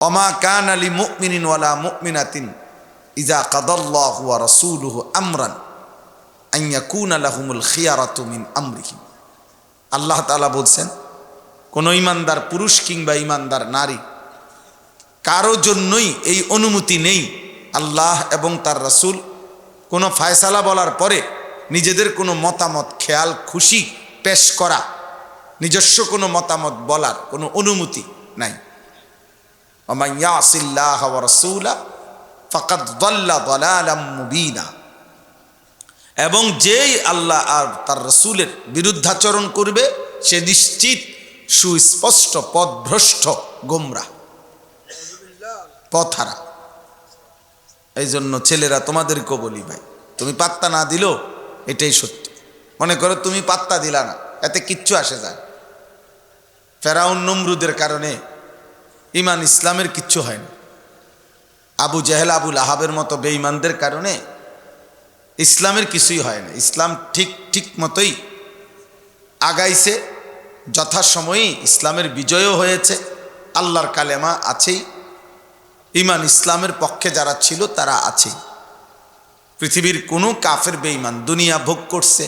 ওমা কানা লিমুমিনিন ওয়ালা মুমিনাতিন ইযা কাদাল্লাহু ওয়া রাসূলুহু আমরান আন ইয়াকুনা লাহুমুল খিয়ারাতু মিন আমরিহিম। আল্লাহ তাআলা বলছেন, কোন ঈমানদার পুরুষ কিংবা ঈমানদার নারী কারো জন্যই এই অনুমতি নেই আল্লাহ এবং তার রাসূল কোনো ফয়সালা বলার পরে নিজেদের কোনো মতামত খেয়াল খুশি পেশ করা, নিজস্ব কোনো মতামত বলার কোনো অনুমতি নাই। ওয়া মান ইয়াসিল্লাহ ওয়া রাসূলা ফাকাদ দাল্লা দালালাম মুবিনা। এবং যেই আল্লাহ আর তার রাসূলের বিরুদ্ধাচরণ করবে সে নিশ্চিত সুস্পষ্ট পথভ্রষ্ট গোমরা পথহারা। এই জন্য ছেলেরা তোমাদেরকেও বলি, ভাই তুমি পাত্তা না দিলেও এটাই সত্য। মনে করো তুমি পাত্তা দিলা না, এতে কিচ্ছু আসে যায়। ফেরাউন নমরুদের কারণে ঈমান ইসলামের কিচ্ছু হয় না। আবু জেহেল আবুল আহাবের মতো বেঈমানদের কারণে ইসলামের কিছুই হয় না। ইসলাম ঠিক মতোই আগাইছে, যথাসময়েই ইসলামের বিজয়ও হয়েছে, আল্লাহর কালেমা আছেই, ঈমান ইসলামের পক্ষে যারা ছিল তারা আছেই। পৃথিবীর কোনো কাফের বেঈমান দুনিয়া ভোগ করছে,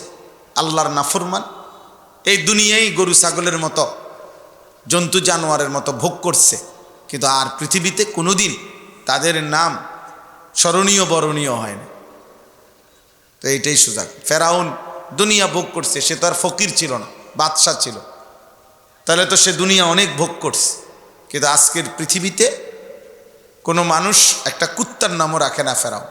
আল্লাহর নাফরমান এই দুনিয়ায় গরু ছাগলের মতো জন্তু জানোয়ারের মতো ভোগ করছে, কিন্তু আর পৃথিবীতে কোনোদিন তাদের নাম স্মরণীয় বরণীয় হয় না। তো এইটাই সুযোগ। ফেরাউন দুনিয়া ভোগ করছে, সে তো আর ফকির ছিল না, বাদশা ছিল, তাহলে তো সে দুনিয়া অনেক ভোগ করছে। কিন্তু আজকের পৃথিবীতে কোনো মানুষ একটা কুত্তার নামও রাখে না ফেরাউন।